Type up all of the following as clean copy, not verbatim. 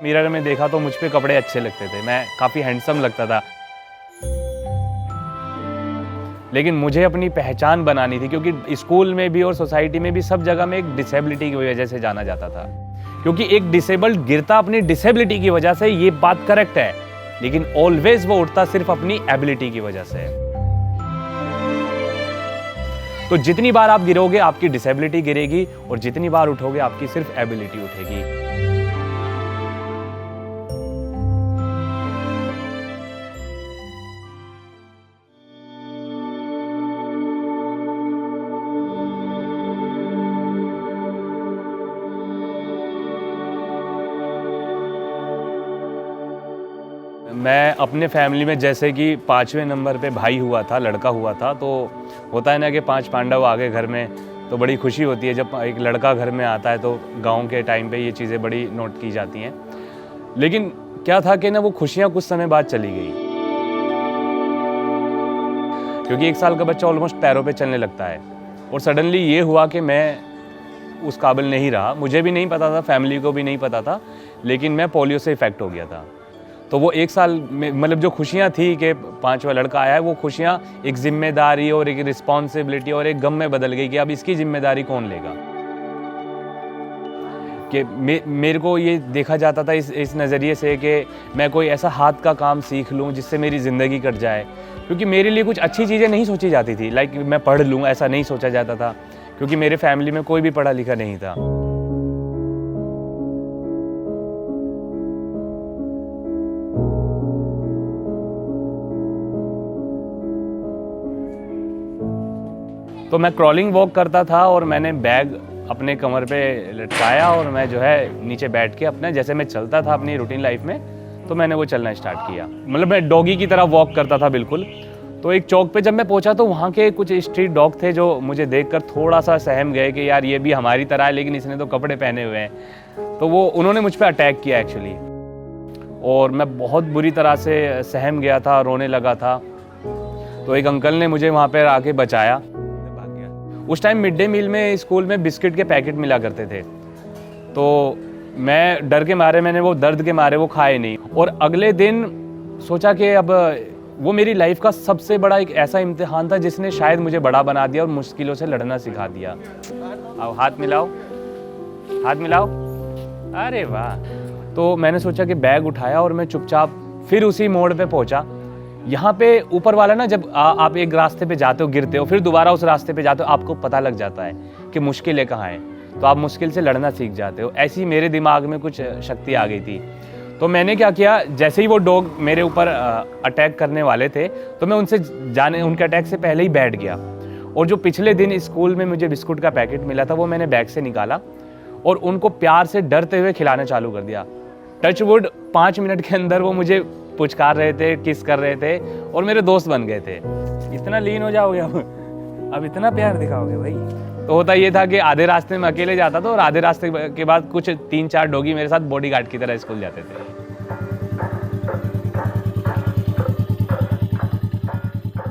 Mirror में देखा तो मुझ पे कपड़े अच्छे लगते थे, मैं काफ़ी हैंडसम लगता था। लेकिन मुझे अपनी पहचान बनानी थी, क्योंकि स्कूल में भी और सोसाइटी में भी सब जगह में एक डिसेबिलिटी की वजह से जाना जाता था। क्योंकि एक डिसेबल्ड गिरता अपनी डिसेबिलिटी की वजह से, ये बात करेक्ट है, लेकिन ऑलवेज वो उठता सिर्फ अपनी एबिलिटी की वजह से। तो जितनी बार आप गिरोगे आपकी डिसेबिलिटी गिरेगी, और जितनी बार उठोगे आपकी सिर्फ एबिलिटी उठेगी। मैं अपने फैमिली में जैसे कि 5वें नंबर पे भाई हुआ था, लड़का हुआ था, तो होता है ना कि 5 पांडव आ गए घर में, तो बड़ी खुशी होती है जब एक लड़का घर में आता है। तो गांव के टाइम पे ये चीज़ें बड़ी नोट की जाती हैं। लेकिन क्या था कि ना वो खुशियाँ कुछ समय बाद चली गई, क्योंकि 1 साल का बच्चा ऑलमोस्ट पैरों पे चलने लगता है, और सडनली ये हुआ कि मैं उस काबिल नहीं रहा। मुझे भी नहीं पता था, फैमिली को भी नहीं पता था, लेकिन मैं पोलियो से इफ़ेक्ट हो गया था। तो वो 1 साल में मतलब जो खुशियाँ थी कि 5वां लड़का आया है, वो खुशियाँ एक जिम्मेदारी और एक रिस्पॉन्सिबिलिटी और एक गम में बदल गई कि अब इसकी जिम्मेदारी कौन लेगा। कि मेरे को ये देखा जाता था इस नज़रिए से कि मैं कोई ऐसा हाथ का काम सीख लूँ जिससे मेरी ज़िंदगी कट जाए, क्योंकि मेरे लिए कुछ अच्छी चीज़ें नहीं सोची जाती थी। लाइक मैं पढ़ लूँ, ऐसा नहीं सोचा जाता था, क्योंकि मेरे फैमिली में कोई भी पढ़ा लिखा नहीं था। तो मैं क्रॉलिंग वॉक करता था, और मैंने बैग अपने कमर पे लटकाया, और मैं जो है नीचे बैठ के अपने जैसे मैं चलता था अपनी रूटीन लाइफ में, तो मैंने वो चलना स्टार्ट किया। मतलब मैं डॉगी की तरह वॉक करता था बिल्कुल। तो एक चौक पे जब मैं पहुंचा तो वहाँ के कुछ स्ट्रीट डॉग थे जो मुझे देखकर थोड़ा सा सहम गए कि यार ये भी हमारी तरह है, लेकिन इसने तो कपड़े पहने हुए हैं। तो वो उन्होंने मुझ पर अटैक किया एक्चुअली, और मैं बहुत बुरी तरह से सहम गया था, रोने लगा था। तो एक अंकल ने मुझे वहाँ पर आके बचाया। उस टाइम मिड डे मील में स्कूल में बिस्किट के पैकेट मिला करते थे, तो मैं डर के मारे, मैंने वो दर्द के मारे वो खाए नहीं। और अगले दिन सोचा कि अब वो मेरी लाइफ का सबसे बड़ा एक ऐसा इम्तिहान था जिसने शायद मुझे बड़ा बना दिया और मुश्किलों से लड़ना सिखा दिया। अब हाथ मिलाओ, हाथ मिलाओ, अरे वाह। तो मैंने सोचा कि बैग उठाया और मैं चुपचाप फिर उसी मोड़ पे पहुंचा। यहाँ पे ऊपर वाला ना, जब आप एक रास्ते पे जाते हो, गिरते हो, फिर दोबारा उस रास्ते पे जाते हो, आपको पता लग जाता है कि मुश्किलें कहाँ हैं, तो आप मुश्किल से लड़ना सीख जाते हो। ऐसी ही मेरे दिमाग में कुछ शक्ति आ गई थी। तो मैंने क्या किया, जैसे ही वो डॉग मेरे ऊपर अटैक करने वाले थे, तो मैं उनके अटैक से पहले ही बैठ गया। और जो पिछले दिन स्कूल में मुझे बिस्कुट का पैकेट मिला था, वो मैंने बैग से निकाला और उनको प्यार से डरते हुए खिलाना चालू कर दिया। टच वुड 5 मिनट के अंदर वो मुझे पुचकार रहे थे, किस कर रहे थे, और मेरे दोस्त बन गए थे। इतना लीन हो जाओगे अब इतना प्यार दिखाओगे भाई। तो होता ये था कि आधे रास्ते में अकेले जाता था, और आधे रास्ते के बाद कुछ 3-4 डॉगी मेरे साथ बॉडीगार्ड की तरह स्कूल जाते थे।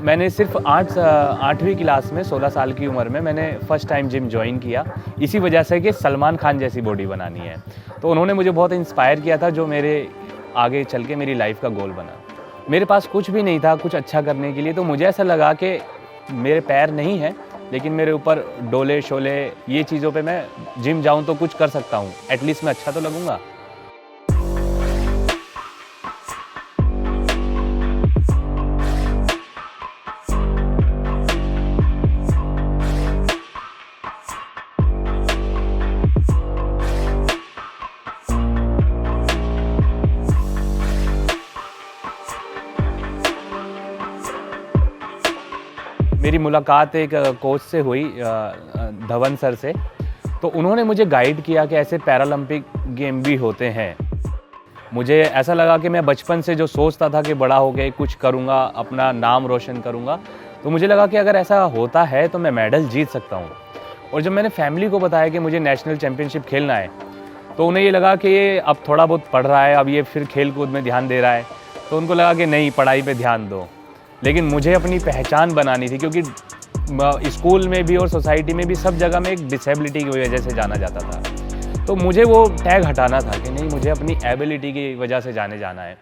मैंने सिर्फ 8वीं क्लास में 16 साल की उम्र में मैंने फर्स्ट टाइम जिम ज्वाइन किया, इसी वजह से कि सलमान खान जैसी बॉडी बनानी है। तो उन्होंने मुझे बहुत इंस्पायर किया था, जो मेरे आगे चल के मेरी लाइफ का गोल बना। मेरे पास कुछ भी नहीं था कुछ अच्छा करने के लिए, तो मुझे ऐसा लगा कि मेरे पैर नहीं हैं, लेकिन मेरे ऊपर डोले शोले ये चीज़ों पे मैं जिम जाऊं तो कुछ कर सकता हूं, एटलीस्ट मैं अच्छा तो लगूंगा। मेरी मुलाकात एक कोच से हुई, धवन सर से। तो उन्होंने मुझे गाइड किया कि ऐसे पैरालंपिक गेम भी होते हैं। मुझे ऐसा लगा कि मैं बचपन से जो सोचता था कि बड़ा होके कुछ करूँगा, अपना नाम रोशन करूँगा, तो मुझे लगा कि अगर ऐसा होता है तो मैं मेडल जीत सकता हूँ। और जब मैंने फैमिली को बताया कि मुझे नेशनल चैम्पियनशिप खेलना है, तो उन्हें ये लगा कि ये अब थोड़ा बहुत पढ़ रहा है, अब ये फिर खेल कूद में ध्यान दे रहा है, तो उनको लगा कि नहीं, पढ़ाई पे ध्यान दो। लेकिन मुझे अपनी पहचान बनानी थी, क्योंकि स्कूल में भी और सोसाइटी में भी सब जगह में एक डिसेबिलिटी की वजह से जाना जाता था। तो मुझे वो टैग हटाना था कि नहीं, मुझे अपनी एबिलिटी की वजह से जाना है।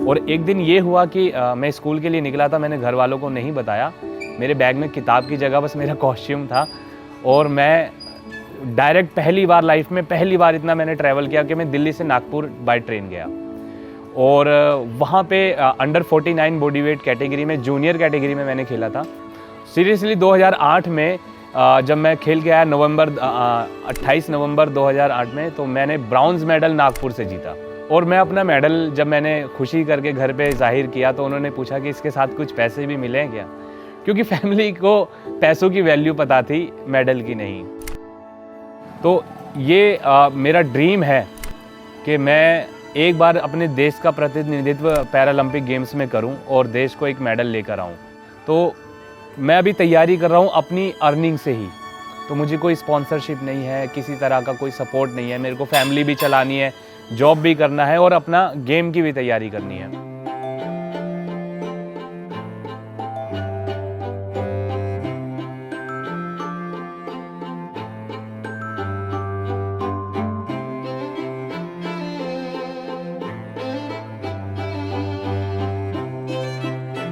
और एक दिन ये हुआ कि मैं स्कूल के लिए निकला था, मैंने घर वालों को नहीं बताया। मेरे बैग में किताब की जगह बस मेरा कॉस्ट्यूम था और मैं डायरेक्ट पहली बार इतना मैंने ट्रैवल किया कि मैं दिल्ली से नागपुर बाय ट्रेन गया। और वहाँ पे अंडर 49 बॉडी वेट कैटेगरी में, जूनियर कैटेगरी में मैंने खेला था। सीरियसली 2008 में जब मैं खेल के आया 28 नवंबर 2008 में, तो मैंने ब्राउन्ज मेडल नागपुर से जीता। और मैं अपना मेडल जब मैंने खुशी करके घर पे जाहिर किया तो उन्होंने पूछा कि इसके साथ कुछ पैसे भी मिले हैं क्या, क्योंकि फैमिली को पैसों की वैल्यू पता थी, मेडल की नहीं। तो ये मेरा ड्रीम है कि मैं एक बार अपने देश का प्रतिनिधित्व पैरालंपिक गेम्स में करूं और देश को एक मेडल लेकर आऊं। तो मैं अभी तैयारी कर रहा हूं अपनी अर्निंग से ही। तो मुझे कोई स्पॉन्सरशिप नहीं है, किसी तरह का कोई सपोर्ट नहीं है। मेरे को फैमिली भी चलानी है, जॉब भी करना है और अपना गेम की भी तैयारी करनी है।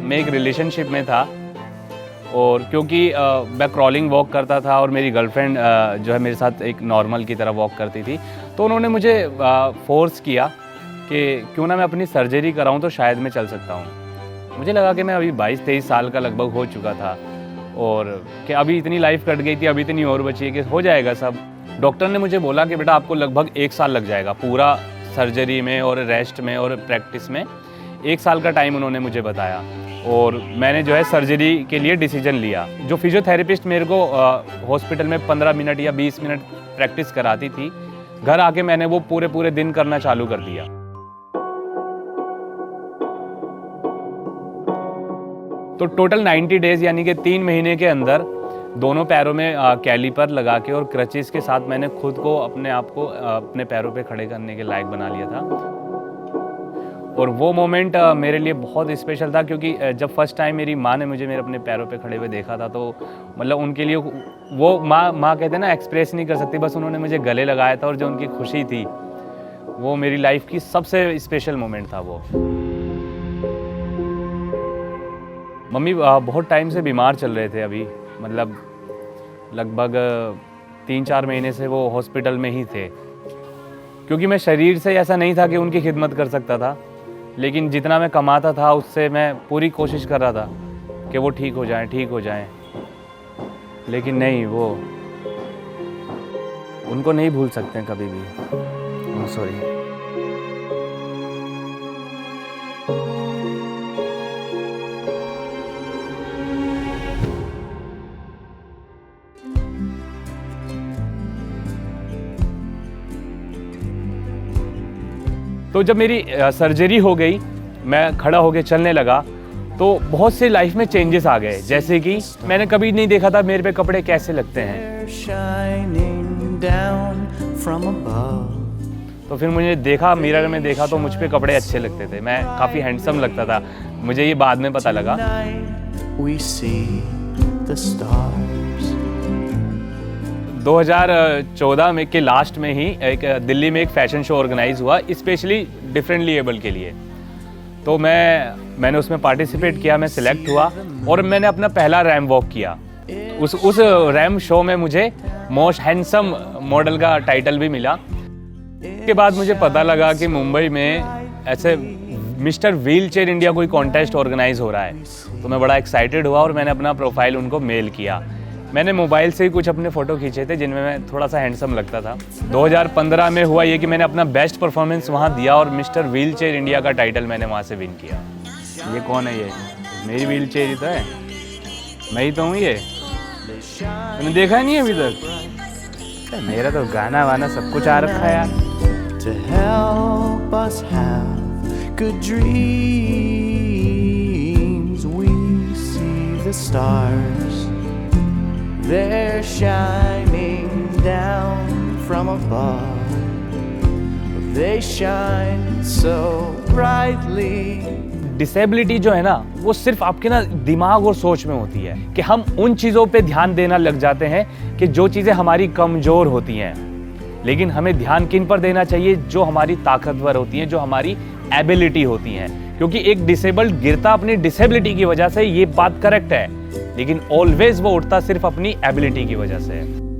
मैं एक रिलेशनशिप में था और क्योंकि मैं क्रॉलिंग वॉक करता था और मेरी गर्लफ्रेंड जो है मेरे साथ एक नॉर्मल की तरह वॉक करती थी, तो उन्होंने मुझे फोर्स किया कि क्यों ना मैं अपनी सर्जरी कराऊं तो शायद मैं चल सकता हूं। मुझे लगा कि मैं अभी 22-23 साल का लगभग हो चुका था और कि अभी इतनी लाइफ कट गई थी, अभी इतनी और बची है कि हो जाएगा सब। डॉक्टर ने मुझे बोला कि बेटा आपको लगभग 1 साल लग जाएगा पूरा सर्जरी में और रेस्ट में और प्रैक्टिस में। 1 साल का टाइम उन्होंने मुझे बताया और मैंने जो है सर्जरी के लिए डिसीजन लिया। जो फिजियोथेरेपिस्ट मेरे को हॉस्पिटल में 15 मिनट या 20 मिनट प्रैक्टिस कराती थी, घर आके मैंने वो पूरे दिन करना चालू कर दिया। तो टोटल 90 डेज यानी कि 3 महीने के अंदर दोनों पैरों में कैलीपर लगा के और क्रचेस के साथ मैंने खुद को अपने आप को अपने पैरों पे खड़े करने के लायक बना लिया था। और वो मोमेंट मेरे लिए बहुत स्पेशल था क्योंकि जब फर्स्ट टाइम मेरी माँ ने मुझे मेरे अपने पैरों पे खड़े हुए देखा था, तो मतलब उनके लिए वो माँ कहते हैं ना, एक्सप्रेस नहीं कर सकती, बस उन्होंने मुझे गले लगाया था और जो उनकी खुशी थी वो मेरी लाइफ की सबसे स्पेशल मोमेंट था वो। मम्मी बहुत टाइम से बीमार चल रहे थे अभी, मतलब लगभग 3-4 महीने से वो हॉस्पिटल में ही थे। क्योंकि मैं शरीर से ऐसा नहीं था कि उनकी खिदमत कर सकता था, लेकिन जितना मैं कमाता था उससे मैं पूरी कोशिश कर रहा था कि वो ठीक हो जाएं। लेकिन नहीं, वो उनको नहीं भूल सकते हैं कभी भी। सॉरी। तो जब मेरी सर्जरी हो गई, मैं खड़ा होकर चलने लगा, तो बहुत से लाइफ में चेंजेस आ गए। जैसे कि मैंने कभी नहीं देखा था मेरे पे कपड़े कैसे लगते हैं। तो फिर मुझे देखा, मिरर में देखा तो मुझ पे कपड़े अच्छे लगते थे, मैं काफ़ी हैंडसम लगता था। मुझे ये बाद में पता लगा। 2014 में के लास्ट में ही एक दिल्ली में एक फैशन शो ऑर्गेनाइज हुआ स्पेशली डिफरेंटली एबल के लिए। तो मैंने उसमें पार्टिसिपेट किया, मैं सिलेक्ट हुआ और मैंने अपना पहला रैम वॉक किया। उस रैम शो में मुझे मोस्ट हैंडसम मॉडल का टाइटल भी मिला। इसके बाद मुझे पता लगा कि मुंबई में ऐसे मिस्टर व्हील चेयर इंडिया कोई कॉन्टेस्ट ऑर्गेनाइज हो रहा है। तो मैं बड़ा एक्साइटेड हुआ और मैंने अपना प्रोफाइल उनको मेल किया। मैंने मोबाइल से ही कुछ अपने फ़ोटो खींचे थे जिनमें मैं थोड़ा सा हैंडसम लगता था। 2015 में हुआ ये कि मैंने अपना बेस्ट परफॉर्मेंस वहाँ दिया और मिस्टर व्हील चेयर इंडिया का टाइटल मैंने वहाँ से विन किया। ये कौन है? ये मेरी व्हील चेयर ही तो है, मैं ही तो हूँ ये। तुमने देखा नहीं अभी तक? मेरा तो गाना वाना सब कुछ आ रखा है यार। To help us have good dreams, we see the stars. They're shining down from above. They shine so brightly. Disability जो है ना वो सिर्फ आपके ना दिमाग और सोच में होती है कि हम उन चीज़ों पे ध्यान देना लग जाते हैं कि जो चीज़ें हमारी कमज़ोर होती हैं। लेकिन हमें ध्यान किन पर देना चाहिए? जो हमारी ताकतवर होती हैं, जो हमारी एबिलिटी होती हैं। क्योंकि एक डिसेबल्ड गिरता अपनी डिसेबिलिटी की वजह से, ये बात करेक्ट है, लेकिन ऑलवेज वो उठता सिर्फ अपनी एबिलिटी की वजह से है।